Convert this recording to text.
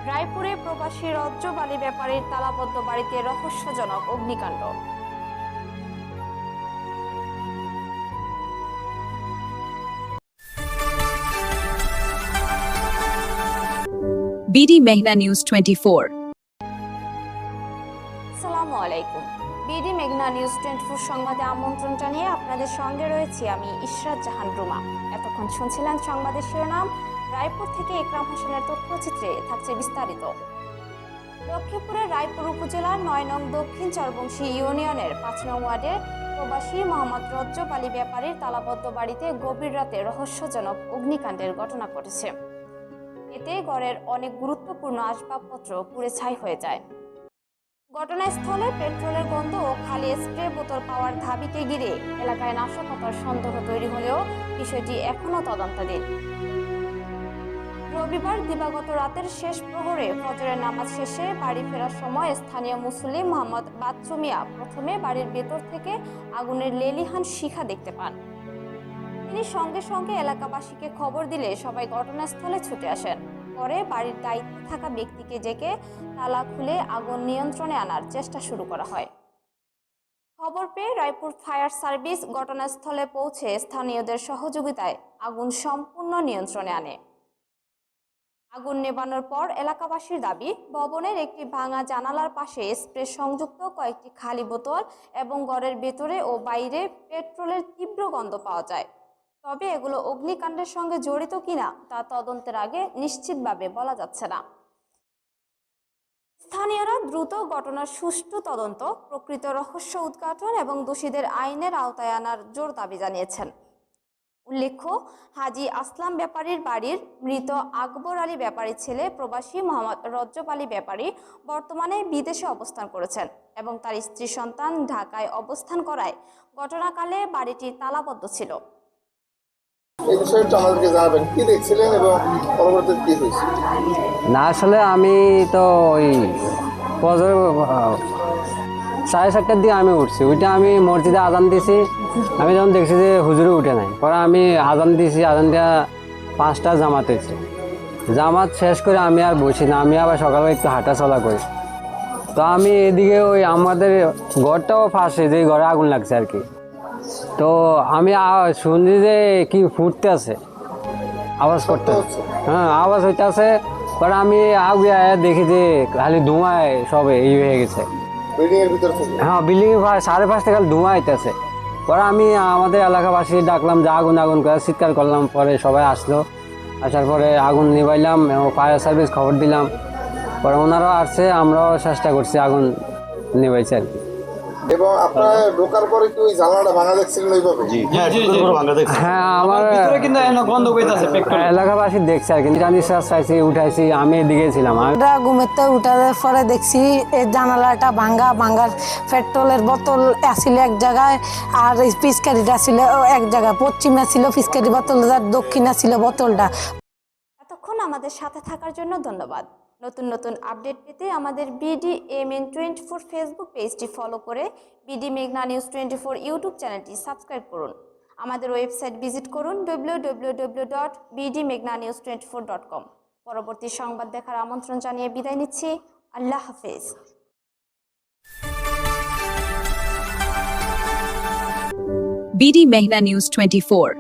রায়পুরে প্রবাসী রজ্জবালী ব্যাপারীর তালাবদ্ধ বাড়িতে রহস্যজনক অগ্নিকাণ্ড। BD Meghna News 24। আসসালামু আলাইকুম। বিডি মেঘনা নিউজ 24 সংবাদে আমন্ত্রণ জানিয়ে আপনাদের সঙ্গে রয়েছি আমি ইশরাত জাহান রুমা। এতক্ষণ শুনছিলেন সংবাদের শিরোনাম। রায়পুর থেকে ইকরাম হোসেনের তথ্যচিত্রে থাকছে বিস্তারিত। লক্ষ্মীপুরের রায়পুর উপজেলার ৯ নং দক্ষিণ চরবংশী ইউনিয়নের ৫ নং ওয়ার্ডের প্রবাসী মোহাম্মদ রজ্জব আলী ব্যাপারীর তালাবদ্ধ বাড়িতে গভীর রাতে রহস্যজনক অগ্নিকাণ্ডের ঘটনা ঘটেছে। এতে ঘরের অনেক গুরুত্বপূর্ণ আসবাবপত্র পুড়ে ছাই হয়ে যায়। ঘটনাস্থলে পেট্রোলের গন্ধ ও খালি স্প্রে বোতল পাওয়ার দাবিকে ঘিরে এলাকায় নাশকতার সন্দেহ তৈরি হলেও বিষয়টি এখনও তদন্তাধীন। রবিবার দিবাগত রাতের শেষ প্রহরে ফজরের নামাজ শেষে বাড়ি ফেরার সময় স্থানীয় মুসল্লি মোহাম্মদ বাচ্চু মিয়া প্রথমে বাড়ির ভেতর থেকে আগুনের লেলিহান শিখা দেখতে পান। তিনি সঙ্গে সঙ্গে এলাকাবাসীকে খবর দিলে সবাই ঘটনাস্থলে ছুটে আসেন। পরে বাড়ির দায়িত্বে থাকা ব্যক্তিকে ডেকে তালা খুলে আগুন নিয়ন্ত্রণে আনার চেষ্টা শুরু করা হয়। খবর পেয়ে রায়পুর ফায়ার সার্ভিস ঘটনাস্থলে পৌঁছে স্থানীয়দের সহযোগিতায় আগুন সম্পূর্ণ নিয়ন্ত্রণে আনে। আগুন নেভানোর পর এলাকাবাসীর দাবি, ভবনের একটি ভাঙা জানালার পাশে স্প্রে সংযুক্ত কয়েকটি খালি বোতল এবং ঘরের ভেতরে ও বাইরে পেট্রোলের তীব্র গন্ধ পাওয়া যায়। তবে এগুলো অগ্নিকাণ্ডের সঙ্গে জড়িত কিনা তা তদন্তের আগে নিশ্চিতভাবে বলা যাচ্ছে না। স্থানীয়রা দ্রুত ঘটনার সুষ্ঠু তদন্ত, প্রকৃত রহস্য উদ্ঘাটন এবং দোষীদের আইনের আওতায় আনার জোর দাবি জানিয়েছেন। উল্লেখ্য, হাজী আসলাম ব্যাপারীর বাড়ির মৃত আকবর আলী ব্যাপারীর ছেলে প্রবাসী মোহাম্মদ রজ্জব আলী ব্যাপারী বর্তমানে বিদেশে অবস্থান করেছেন এবং তার স্ত্রী সন্তান ঢাকায় অবস্থান করায় ঘটনাকালে বাড়িটি তালাবদ্ধ ছিল। এই বিষয়টা আমাদেরকে জানাবেন, কি দেখছিলেন এবং পরবর্তীতে কি হয়েছে? না, আসলে আমি তো ওই ফজর 7:30টার দিকে আমি উঠছি। ওইটা আমি মসজিদে আজান দিছি। আমি যখন দেখছি যে হুজুরে উঠে নাই, পরে আমি আজান দিছি। আজানটা 5টা জামাত হয়েছে। জামাত শেষ করে আমি আর বসি না, আমি আবার সকালে একটু হাঁটা চলা করি। তো আমি এদিকে ওই আমাদের ঘরটাও ফাঁসে, যে ঘরে আগুন লাগছে আর কি। তো আমি শুনছি যে কি ফুটতে আছে, আওয়াজ করতে, হ্যাঁ আওয়াজ হইতে আছে। পরে আমি আগে দেখি যে খালি ধোঁয়ায় সবে এই হয়ে গেছে। হ্যাঁ, বিল্ডিং এর 5:30 থেকে ধোঁয়া হইতেছে। পরে আমি আমাদের এলাকাবাসী ডাকলাম যে আগুন আগুন করে চিৎকার করলাম। পরে সবাই আসলো, আসার পরে আগুন নিভাইলাম এবং ফায়ার সার্ভিস খবর দিলাম। পরে ওনারাও আসছে, আমরাও চেষ্টা করছি আগুন নিভাইছে আর কি। এবং আপনারা ঢোকার পরে কি ওই জানালাটা ভাঙা দেখছিলেন ওইভাবে? হ্যাঁ, আমার এলাকাবাসী দেখছে আর কি। জানি চাইছি, উঠাইছি, আমি এদিকে ছিলাম। ঘুমেতে উঠার পরে দেখছি এই জানালাটা ভাঙ্গার পেট্রোলের বোতল আসছিল এক জায়গায়, আর পিচকারিটা ছিল এক জায়গায়। পশ্চিমে ছিল পিচকারি বোতল, দক্ষিণে ছিল বোতলটা। এতক্ষণ আমাদের সাথে থাকার জন্য ধন্যবাদ। নতুন নতুন আপডেট পেতে আমাদের BDMN24 ফেসবুক পেজটি ফলো করে বিডি মেঘনা নিউজ 24 ইউটিউব চ্যানেলটি সাবস্ক্রাইব করুন। আমাদের ওয়েবসাইট ভিজিট করুন www.bdmeghnanews24.com। পরবর্তী সংবাদ দেখার আমন্ত্রণ জানিয়ে বিদায় নিচ্ছি। আল্লাহ হাফেজ। BD Meghna News 24।